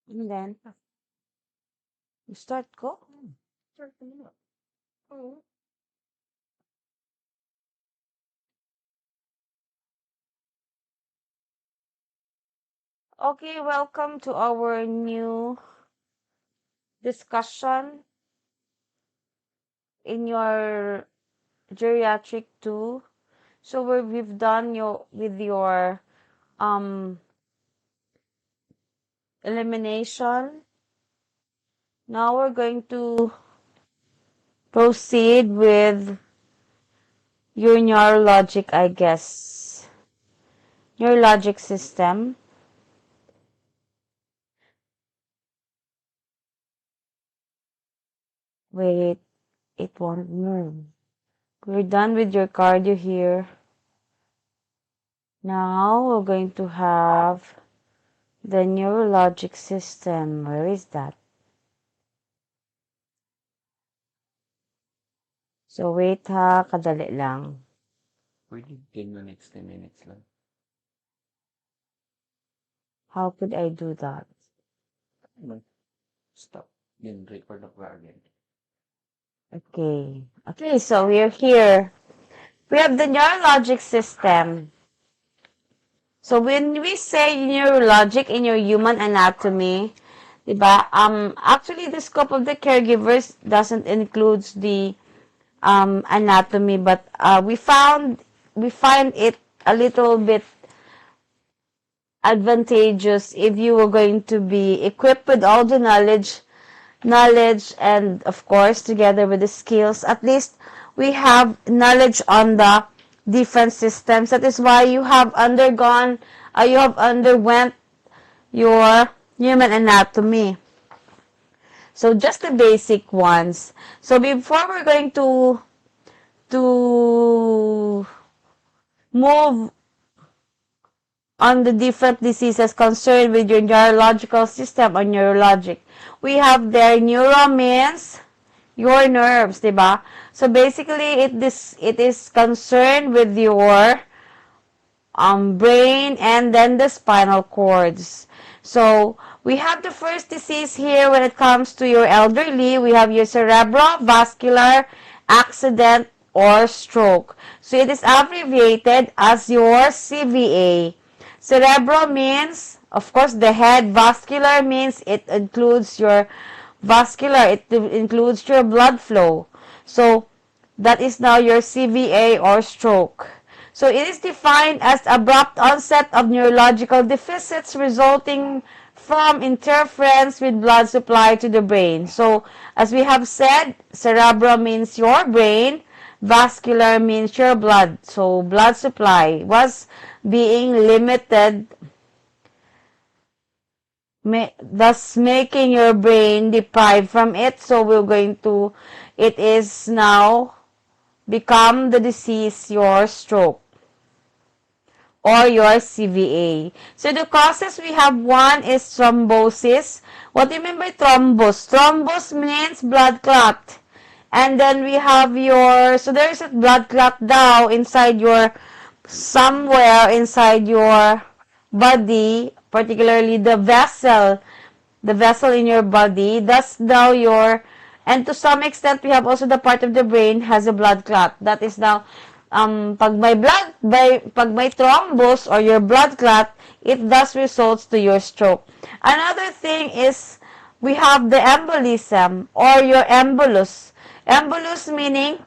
And then, you start ko? Start ko na. Oo. Okay, welcome to our new discussion in your geriatric 2. So we've done with your elimination. Now we're going to proceed with your neurologic, I guess. Neurologic system. Wait, it won't move. We're done with your cardio here. Now we're going to have the neurologic system. Where is that? So wait ha, kadali lang. Pwede 10 minutes, 10 minutes lang. How could I do that? Stop. Then record ako again. Okay. Okay, so we're here. We have the neurologic system. So when we say neurologic in your human anatomy, diba? Actually, the scope of the caregivers doesn't include the anatomy, but we find it a little bit advantageous if you were going to be equipped with all the knowledge and of course together with the skills. At least we have knowledge on the defense systems. That is why you have underwent your human anatomy. So just the basic ones. So before we're going to move on the different diseases concerned with your neurological system or neurologic, we have there neuro means your nerves, diba? So basically, it is concerned with your brain and then the spinal cords. So we have the first disease here when it comes to your elderly. We have your cerebrovascular accident or stroke. So it is abbreviated as your CVA. Cerebro means, of course, the head. Vascular means it includes your it includes your blood flow. So that is now your CVA or stroke. So it is defined as abrupt onset of neurological deficits resulting from interference with blood supply to the brain. So as we have said, cerebral means your brain, vascular means your blood. So blood supply was being limited, thus making your brain deprived from it. So we're going to, it is now become the disease your stroke or your CVA. So the causes we have, one is thrombosis. What do you mean by thrombus? Thrombus means blood clot. And then we have your, so there is a blood clot now inside your, somewhere inside your body, particularly the vessel in your body. That's now your, and to some extent, we have also the part of the brain has a blood clot. That is now, pag may thrombus or your blood clot, it does results to your stroke. Another thing is we have the embolism or your embolus. Embolus meaning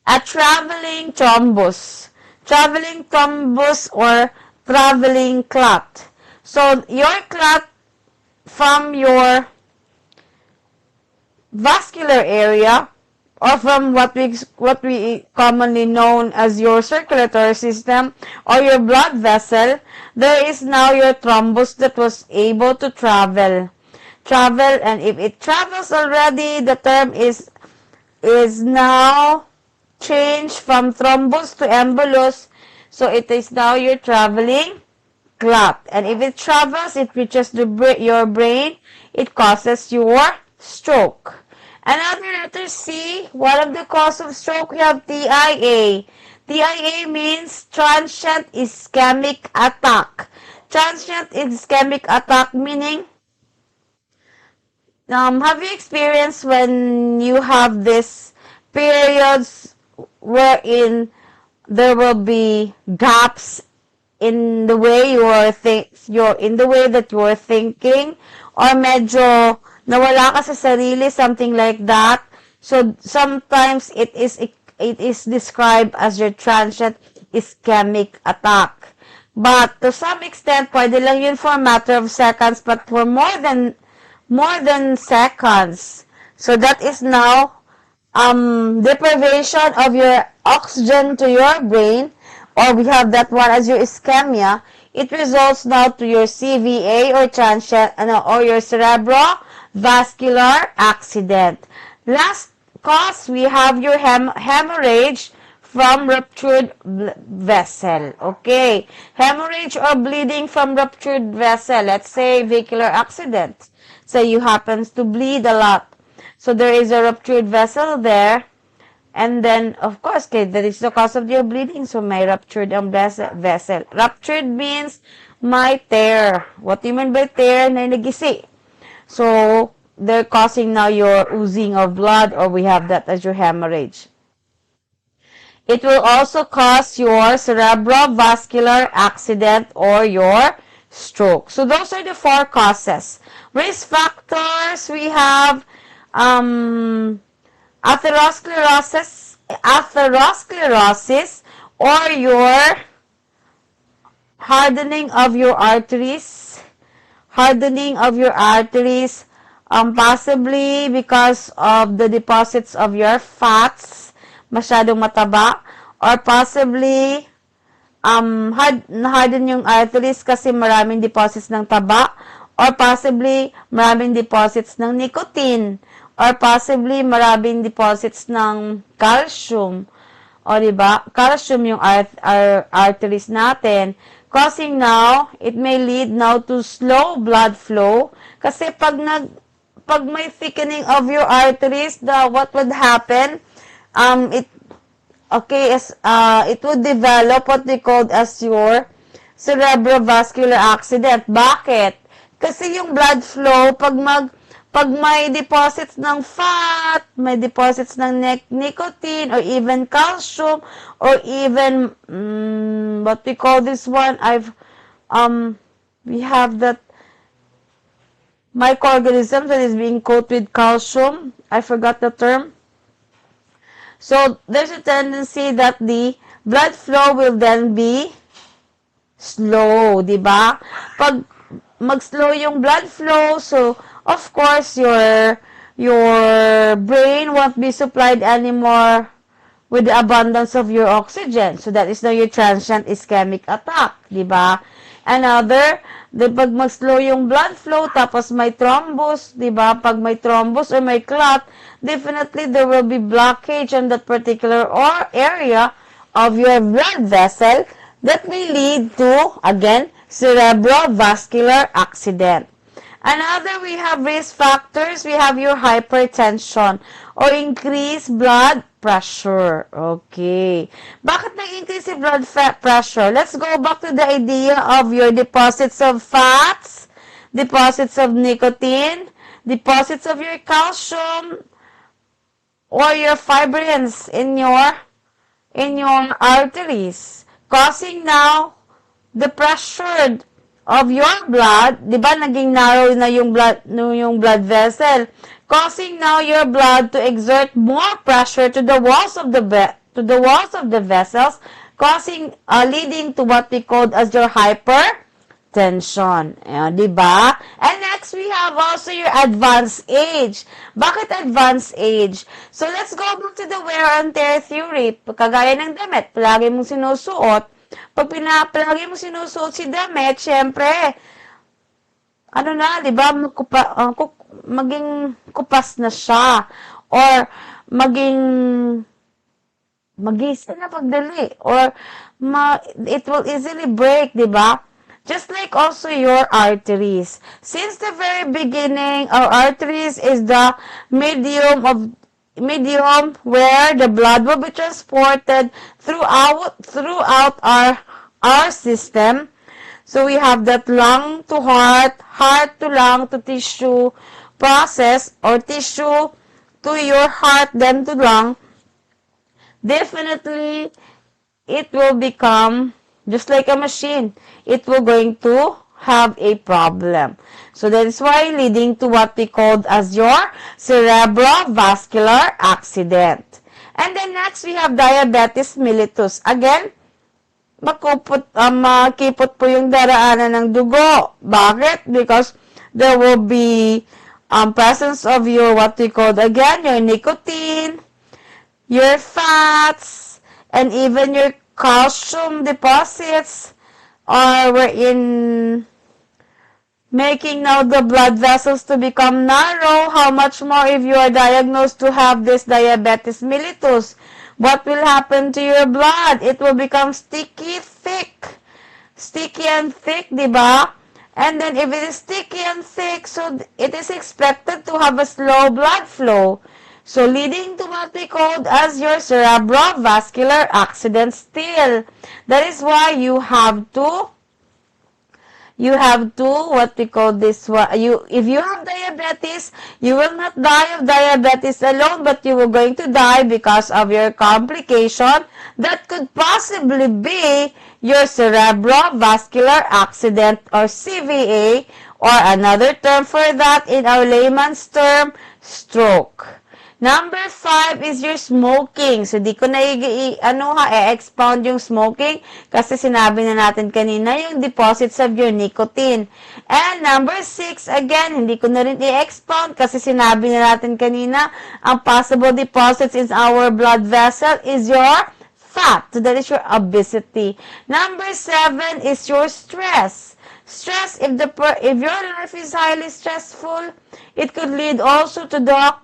a traveling thrombus. Traveling thrombus or traveling clot. So your clot from your vascular area or from what we commonly known as your circulatory system or your blood vessel, there is now your thrombus that was able to travel, and if it travels already, the term is now changed from thrombus to embolus. So it is now your traveling clot, and if it travels, it reaches your brain, it causes your stroke. Another letter C, one of the cause of stroke, we have TIA. TIA means transient ischemic attack. Transient ischemic attack meaning have you experienced when you have this periods wherein there will be gaps in the way in the way that you're thinking, or medyo nawala ka sa sarili, something like that? So sometimes it is described as your transient ischemic attack. But to some extent, pwede lang yun for a matter of seconds, but for more than seconds. So that is now deprivation of your oxygen to your brain, or we have that one as your ischemia. It results now to your CVA or transient, or your cerebrovascular accident. Last cause, we have your hemorrhage from ruptured vessel. Okay, hemorrhage or bleeding from ruptured vessel. Let's say vehicular accident. So you happens to bleed a lot. So there is a ruptured vessel there. And then, of course, that is the cause of your bleeding. So may ruptured ang vessel. Ruptured means may tear. What do you mean by tear? Na nagisi. So they're causing now your oozing of blood, or we have that as your hemorrhage. It will also cause your cerebrovascular accident or your stroke. So those are the 4 causes. Risk factors, we have atherosclerosis, or your hardening of your arteries. Possibly because of the deposits of your fats, masyadong mataba, or possibly harden yung arteries kasi maraming deposits ng taba, or possibly maraming deposits ng nicotine, or possibly maraming deposits ng calcium. O diba? Calcium yung arteries natin. Causing now, it may lead now to slow blood flow. Kasi pag may thickening of your arteries, what would happen? It would develop what they called as your cerebrovascular accident. Bakit? Kasi yung blood flow, pag may deposits ng fat, may deposits ng nicotine, or even calcium, or even, what we call this one, we have that microorganism that is being coated with calcium. I forgot the term. So, there's a tendency that the blood flow will then be slow, diba? Pag mag-slow yung blood flow, so, of course, your brain won't be supplied anymore with the abundance of your oxygen. So, that is now your transient ischemic attack, diba? Another, pag mag-slow yung blood flow, tapos may thrombus, diba? Pag may thrombus or may clot, definitely there will be blockage on that particular area of your blood vessel that may lead to, again, cerebrovascular accident. Another, we have risk factors. We have your hypertension or increased blood pressure. Okay. Bakit nag-increase yung blood pressure? Let's go back to the idea of your deposits of fats, deposits of nicotine, deposits of your calcium, or your fibrins in your arteries, causing now the pressure of your blood, di ba naging narrow na yung blood vessel, causing now your blood to exert more pressure to the walls of the vessels, causing leading to what we call as your hypertension. Di ba? And next, we have also your advanced age. Bakit advanced age? So, let's go back to the wear and tear theory. Kagaya ng damit, palagi mong sinusuot. Pag palagi mong sinusuot si damit, syempre, di ba, maging kupas na siya. Or, mag-isa na pagdali. Or, it will easily break, di ba? Just like also your arteries. Since the very beginning, our arteries is the medium where the blood will be transported throughout our system. So we have that lung to heart, heart to lung to tissue, process or tissue to your heart than to lung, definitely it will become just like a machine. It will going to have a problem. So that is why leading to what we called as your cerebrovascular accident. And then next we have diabetes mellitus. Again, makipot po yung daraanan ng dugo. Bakit? Because there will be presence of your what we called again, your nicotine, your fats, and even your calcium deposits are in making now the blood vessels to become narrow. How much more if you are diagnosed to have this diabetes mellitus? What will happen to your blood? It will become sticky, thick. Sticky and thick, diba? And then if it is sticky and thick, so it is expected to have a slow blood flow. So leading to what we called as your cerebrovascular accident still. That is why you have to what we call this one. If you have diabetes, you will not die of diabetes alone, but you are going to die because of your complication that could possibly be your cerebrovascular accident or CVA, or another term for that in our layman's term, stroke. Number 5 is your smoking. So, di ko na expound yung smoking kasi sinabi na natin kanina yung deposits of your nicotine. And number 6, again, hindi ko na rin i-expound kasi sinabi na natin kanina ang possible deposits in our blood vessel is your fat. So, that is your obesity. Number 7 is your stress. Stress, if your life is highly stressful, it could lead also to the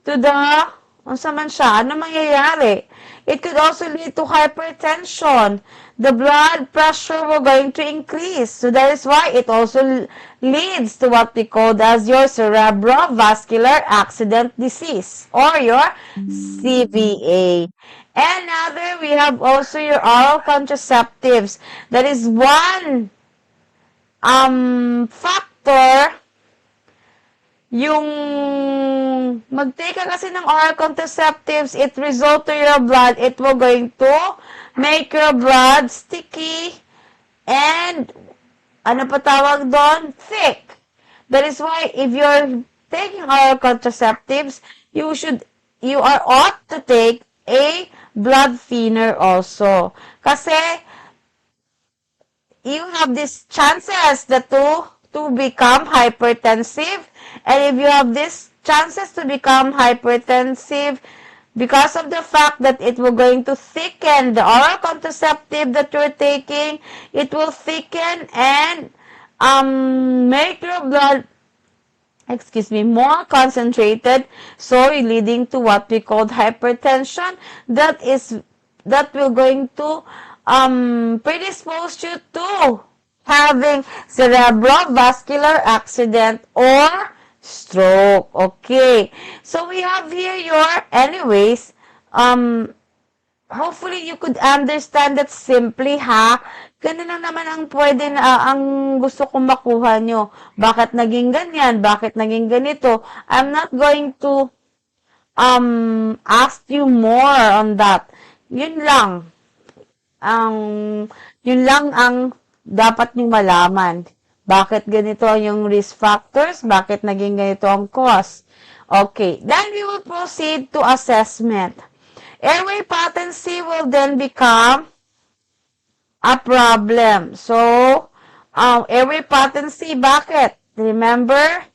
ano mangyayari? It could also lead to hypertension. The blood pressure will going to increase. So that is why it also leads to what we call as your cerebrovascular accident disease or your CVA. And other, we have also your oral contraceptives. That is one factor. Yung mag-take ka kasi ng oral contraceptives, it result to your blood, it will going to make your blood sticky and ano pa tawag doon? Thick. That is why if you're taking oral contraceptives, you ought to take a blood thinner also. Kasi you have these chances that to become hypertensive. And if you have these chances to become hypertensive because of the fact that it will going to thicken the oral contraceptive that you're taking, it will thicken and make your blood more concentrated, so leading to what we call hypertension that will going to predispose you to having cerebrovascular accident or stroke. Okay. So we have here anyways, hopefully you could understand that simply, ha? Ganun lang naman ang pwede na, ang gusto kong makuha nyo. Bakit naging ganyan? Bakit naging ganito? I'm not going to ask you more on that. Yun lang ang dapat nyo malaman. Bakit ganito yung risk factors? Bakit naging ganito ang cause? Okay. Then we will proceed to assessment. Airway patency will then become a problem. So, airway patency, bakit? Remember?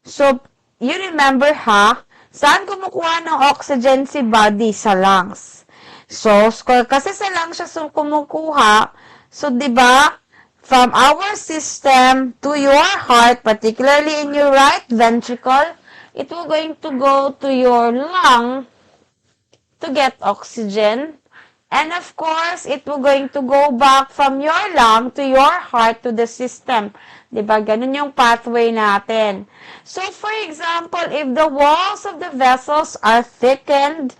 So, you remember, ha? Saan kumukuha ng oxygen si body? Sa lungs. So, kasi sa lungs siya kumukuha, so, di ba, from our system to your heart, particularly in your right ventricle, it will going to go to your lung to get oxygen. And of course, it will going to go back from your lung to your heart to the system. Diba? Ganun yung pathway natin. So, for example, if the walls of the vessels are thickened,